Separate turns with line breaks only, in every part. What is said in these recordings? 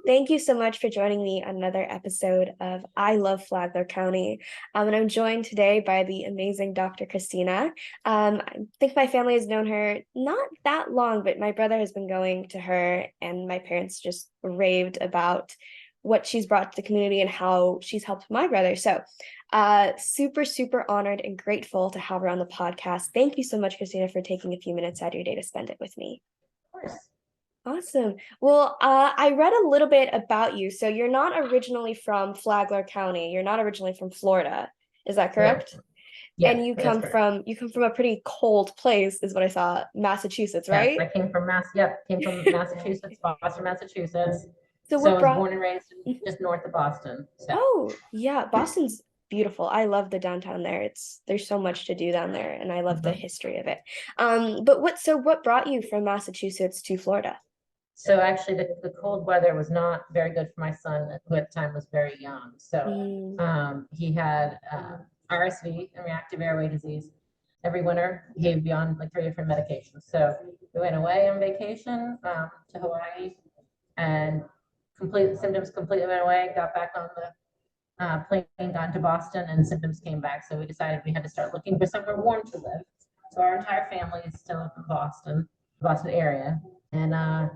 Thank you so much for joining me on another episode of I Love Flagler County. And I'm joined today by the amazing Dr. Christina. I think my family has known her not that long, but my brother has been going to her, and my parents just raved about what she's brought to the community and how she's helped my brother. So, super, super honored and grateful to have her on the podcast. Thank you so much, Christina, for taking a few minutes out of your day to spend it with me.
Of course.
Awesome. Well, I read a little bit about you. So you're not originally from Flagler County. You're not originally from Florida. Is that
No.
correct?
Yes,
And you
that is
come
correct.
from a pretty cold place, is what I saw, Massachusetts,
Yes,
right?
I came from came from Massachusetts, Boston, Massachusetts.
So
So I
what
was
brought
born and raised just north of Boston. So
Oh, yeah, Boston's beautiful. I love the downtown there. There's so much to do down there, and I love the
mhm.
history of it. But what brought you from Massachusetts to Florida?
So actually the cold weather was not very good for my son, who at the time was very young. So
Mm,
he had RSV and reactive airway disease. Every winter he would be on like 3 different medications. So we went away on vacation to Hawaii, and symptoms completely went away. Got back on the plane, got to Boston, and symptoms came back. So we decided we had to start looking for somewhere warm to live. So our entire family is still in Boston area, and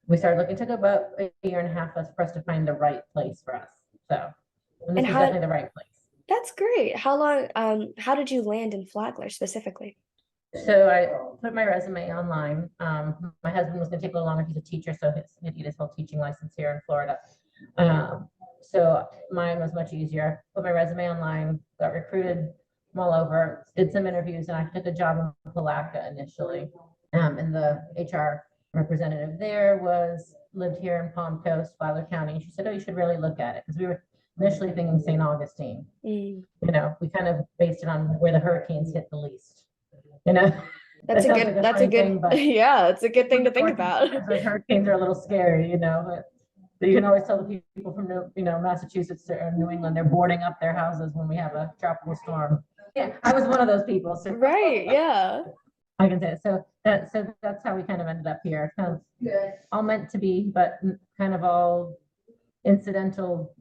we started looking. It took about a year and a half for us to find the right place for us. So, and
and
this was
how
definitely the right place.
That's great. How did you land in Flagler specifically?
So I put my resume online. My husband was going to take a little longer. He's a teacher, so he'd get his whole teaching license here in Florida. So mine was much easier. Put my resume online, got recruited from all over, did some interviews, and I took a job in Palatka initially. And the HR representative there lived here in Palm Coast, Flagler County. And she said, "Oh, you should really look at it," because we were initially thinking St. Augustine.
Mm,
We kind of based it on where the hurricanes hit the least. You know,
that's
that
a
sounds
good,
like a
that's a
funny
good,
thing, but
yeah, it's a good thing to think about.
sometimes those hurricanes are a little scary, but you can always tell the people from Massachusetts or New England, they're boarding up their houses when we have a tropical storm. Yeah, I was one of those people, so
Right, yeah.
I can say it. So that's how we kind of ended up here. Kind of all meant to be, but kind of all incidental,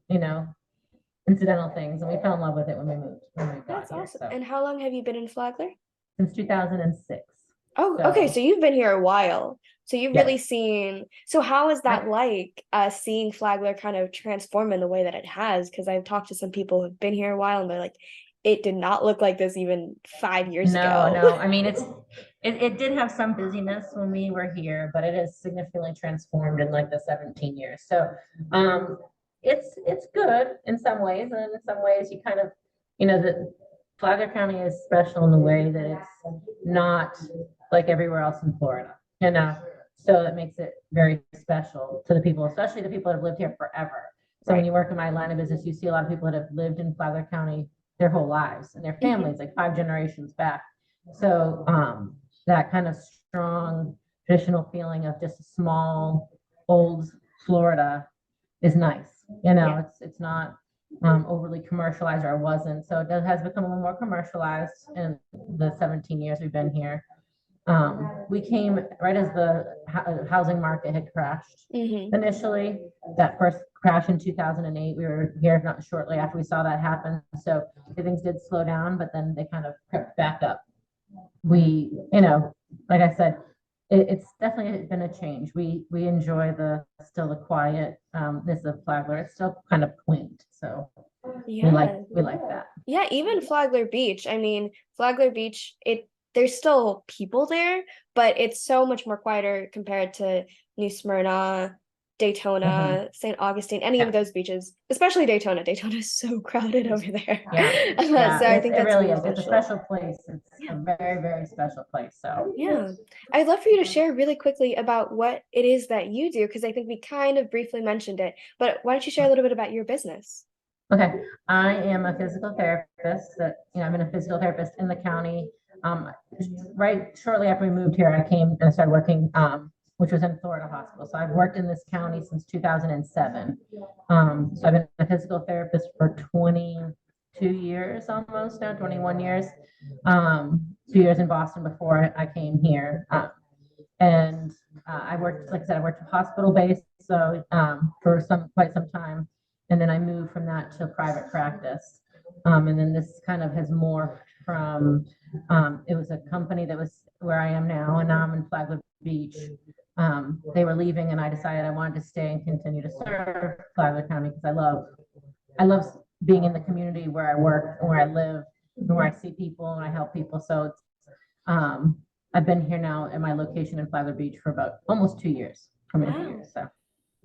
incidental things, and we fell in love with it when we got
That's
here.
awesome.
So
And how long have you been in Flagler?
since 2006.
Oh, okay,
So
so you've been here a while. So you've really
yes,
seen, so how is
I
that like, seeing Flagler kind of transform in the way that it has? Because I've talked to some people who've been here a while and they're like, it did not look like this even 5 years
no,
ago.
no. I mean, it did have some busyness when we were here, but it has significantly transformed in like the 17 years. So, um, it's good in some ways, and in some ways, you kind of, the Flagler County is special in the way that it's not like everywhere else in Florida. So that makes it very special to the people, especially the people that have lived here forever. So when
Right.
you work in my line of business, you see a lot of people that have lived in Flagler County their whole lives and their
Mhm.
families, like 5 generations back. So that kind of strong traditional feeling of just a small old Florida is nice.
Yeah.
It's not overly commercialized, or it wasn't. So it has become a little more commercialized in the 17 years we've been here. We came right as the housing market had crashed
Hmm.
initially. That first crash in 2008, we were here not shortly after we saw that happen. So things did slow down, but then they kind of crept back up. Like I said, it's definitely been a change. We enjoy the quietness of Flagler. It's still kind of quaint, so
Yeah.
we like that.
Yeah, even Flagler Beach. I mean, Flagler Beach, there's still people there, but it's so much more quieter compared to New Smyrna,
Mhm.
Daytona, St. Augustine, any of
Yeah.
those beaches, especially Daytona. Daytona is so crowded over there.
Yeah,
So
yeah,
I think
it
that's
really
really
is. It's a
special.
special place. It's
Yeah.
a very, very special place. So,
Yeah. I'd love for you to share really quickly about what it is that you do, because I think we kind of briefly mentioned it, but why don't you share a little bit about your business?
okay, I am a physical therapist. I've been a physical therapist in the county. Um, right shortly after we moved here, I came and started working, which was in Florida hospital. So I've worked in this county since 2007. So I've been a physical therapist for 22 years almost now, 21 years. 2 years in Boston before I came here. And I worked, like I said, I worked hospital based. so for quite some time, and then I moved from that to private practice, and then this kind of has morphed from it was a company that was where I am now, and now I'm in Flagler Beach. They were leaving, and I decided I wanted to stay and continue to serve Flagler County because I love being in the community where I work and where I live and where I see people and I help people. So it's, I've been here now at my location in Flagler Beach for about almost 2 years, coming 2 years.
Wow,
So,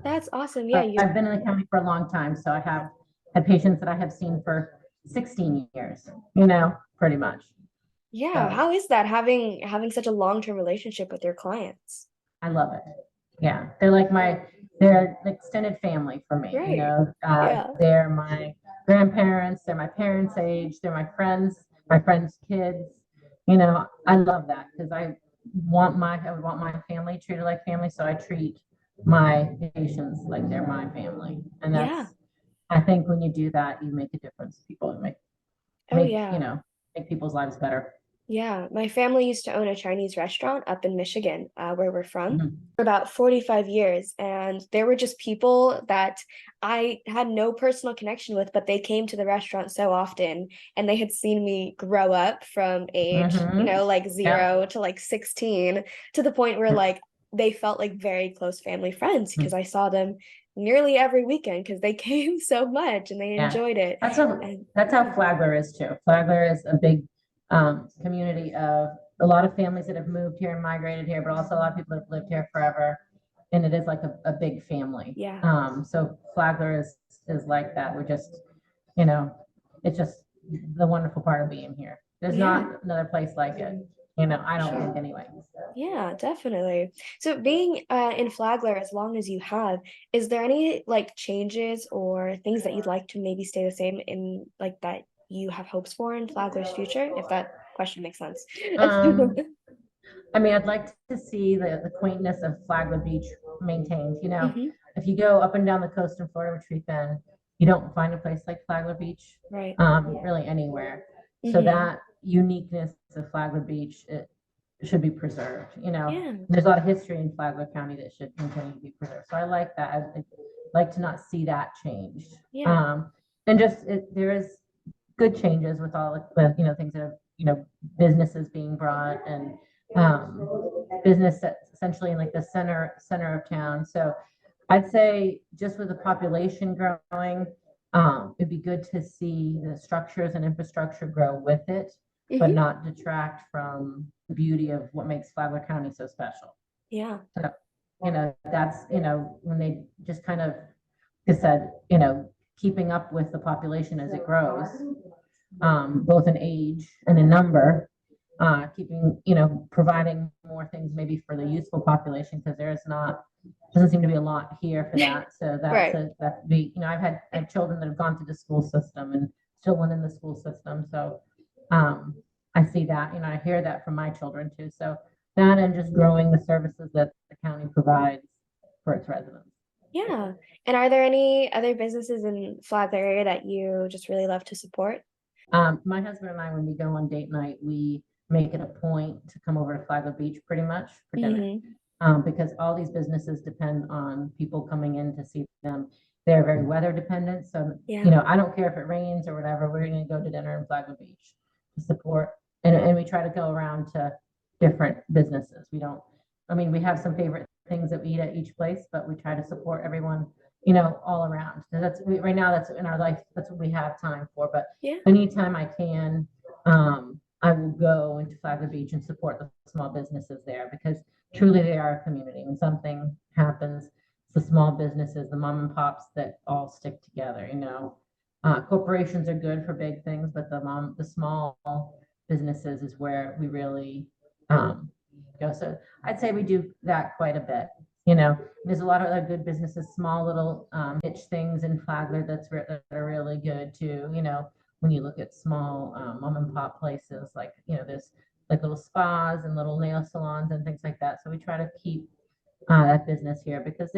that's awesome. Yeah,
but
you
I've been in the county for a long time. So I have had patients that I have seen for 16 years, pretty much.
yeah,
So
how is that having such a long-term relationship with your clients?
I love it. Yeah. They're extended family for me,
Right. Yeah.
they're my grandparents, they're my parents' age, they're my friends' kids. I love that because I would want my family treated like family. So I treat my patients like they're my family. And
Yeah.
I think when you do that, you make a difference. People
Oh
make,
yeah.
make people's lives better.
Yeah, my family used to own a Chinese restaurant up in Michigan, where we're from,
Mhm.
for about 45 years. And there were just people that I had no personal connection with, but they came to the restaurant so often and they had seen me grow up from age,
Mhm.
like
Yeah.
0 to like 16, to the point where like they felt like very close family friends because I saw them nearly every weekend because they came so much and they
Yeah,
enjoyed it. And
that's how
yeah,
Flagler is too. Flagler is a big community of a lot of families that have moved here and migrated here, but also a lot of people that have lived here forever. And it is like a big family.
yeah,
So Flagler is like that. You know, it's just the wonderful part of being here. There's
yeah.
not another place like it. I
For
don't
sure.
think anyway.
Yeah, definitely. So being in Flagler as long as you have, is there any like changes or things that you'd like to maybe stay the same in like that you have hopes for in Flagler's future, if that question makes sense?
Um, I mean, I'd like to see the quaintness of Flagler Beach maintained.
Hmm.
If you go up and down the coast in Florida, which we've been, you don't find a place like Flagler Beach,
Right.
really anywhere. So
Hmm.
that uniqueness of Flagler Beach, it should be preserved.
Yeah.
There's a lot of history in Flagler County that should continue to be preserved. So I like that. I'd like to not see that changed.
Yeah.
Um, and there is good changes with all the things that have businesses being brought and business that's essentially in like the center of town. So I'd say just with the population growing, it'd be good to see the structures and infrastructure grow with it, but
Hmm.
not detract from the beauty of what makes Flagler County so special.
Yeah.
So, that's, when they just kind of, like I said, keeping up with the population as it grows, both in age and in number, keeping, providing more things maybe for the youthful population because doesn't seem to be a lot here for that. So
Right.
that'd be, I have children that have gone through the school system and still went in the school system. So I see that, I hear that from my children too. So that and just growing the services that the county provides for its residents.
Yeah. And are there any other businesses in Flagler area that you just really love to support?
My husband and I, when we go on date night, we make it a point to come over to Flagler Beach pretty much for dinner.
Hmm.
Because all these businesses depend on people coming in to see them. They're very weather dependent. So,
Yeah.
I don't care if it rains or whatever, we're going to go to dinner in Flagler Beach to support. And we try to go around to different businesses. I mean, we have some favorite things that we eat at each place, but we try to support everyone, all around. Right now, that's in our life, that's what we have time for. But
Yeah.
anytime I can, I will go into Flagler Beach and support the small businesses there because truly they are a community. When something happens, it's the small businesses, the mom and pops that all stick together. Corporations are good for big things, but the small businesses is where we really go. So I'd say we do that quite a bit. There's a lot of other good businesses, small little niche things in Flagler that are really good too. When you look at small mom and pop places, like there's like little spas and little nail salons and things like that. So we try to keep that business here because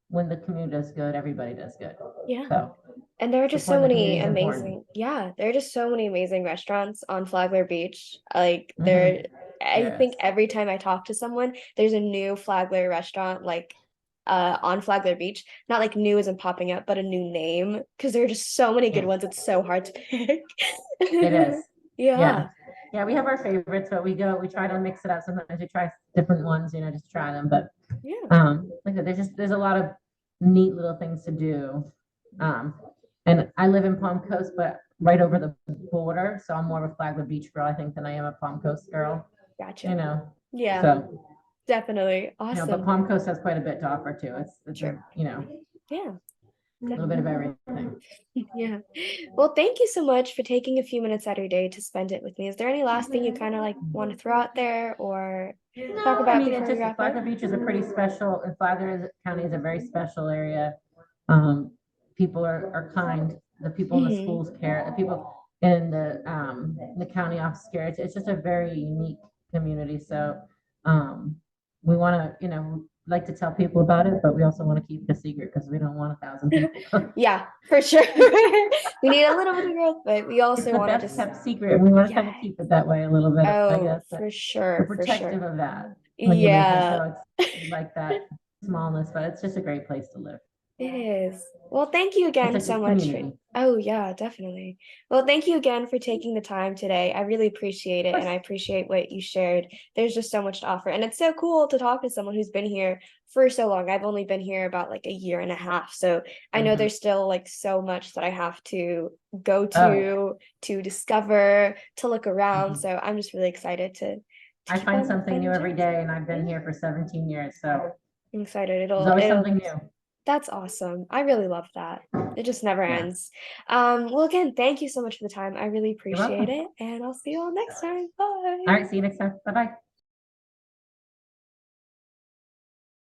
when the community does good, everybody does good.
Yeah.
So
And there are just so
supporting the
many
community is important.
amazing, yeah, there are just so many amazing restaurants on Flagler Beach. Like
Hmm.
I
There
think
is.
every time I talk to someone, there's a new Flagler restaurant like on Flagler Beach. Not like new isn't popping up, but a new name because there are just so many good
Yeah,
ones. It's so hard to pick.
it is.
Yeah.
Yeah. Yeah, we have our favorites, but we try to mix it up. Sometimes we try different ones, just try them. But
Yeah.
like I said, there's a lot of neat little things to do. Um, and I live in Palm Coast, but right over the border, so I'm more of a Flagler Beach girl, I think, than I am a Palm Coast girl. You
Gotcha.
know,
Yeah,
so
definitely.
but
Awesome.
Palm Coast has quite a bit to offer too. It's
True.
a
Yeah,
little bit of
definitely.
everything.
Yeah. Well, thank you so much for taking a few minutes out of your day to spend it with me. Is there any last thing you kind of like want to throw out there or talk
No, I
about
mean, it
before we
just
wrap up?
Flagler Beach is a pretty special, and County is a very special area. Um, People are kind. The people in the
Hmm.
schools care. The people in the county office care. It's just a very unique community. So we want to, like to tell people about it, but we also want to keep it a secret because we don't want 1,000 people.
Yeah, for sure. We need a little bit of growth, but we
It's
also
the
want to
best
just,
kept secret, and we want to kind
yeah.
of keep it that way a little bit, I
Oh,
guess. But
for
we're
sure, for
protective
sure.
of that when you make it
Yeah.
so we like that smallness, but it's just a great place to live.
It is. Well, thank you
It's
again
a
so
good
much for,
community.
oh yeah, definitely. Well, thank you again for taking the time today. I really appreciate
Of
it and I
course.
appreciate what you shared. There's just so much to offer. And it's so cool to talk to someone who's been here for so long. I've only been here about like a year and a half. So I know
Mhm.
there's still like so much that I have to go
Oh,
to discover, to look around.
mhm.
So I'm just really excited to
I
keep
find
on
something new
finding
every
gems.
day, and I've been
Yeah,
here for 17 years, so
I'm excited.
there's always
It'll
something new.
That's awesome. I really love that. It just never
Yeah,
ends. Well, again, thank you so much for the time. I really
you're
appreciate
welcome.
it, and I'll see you all next time.
All
Bye.
right, see you next time. Bye bye.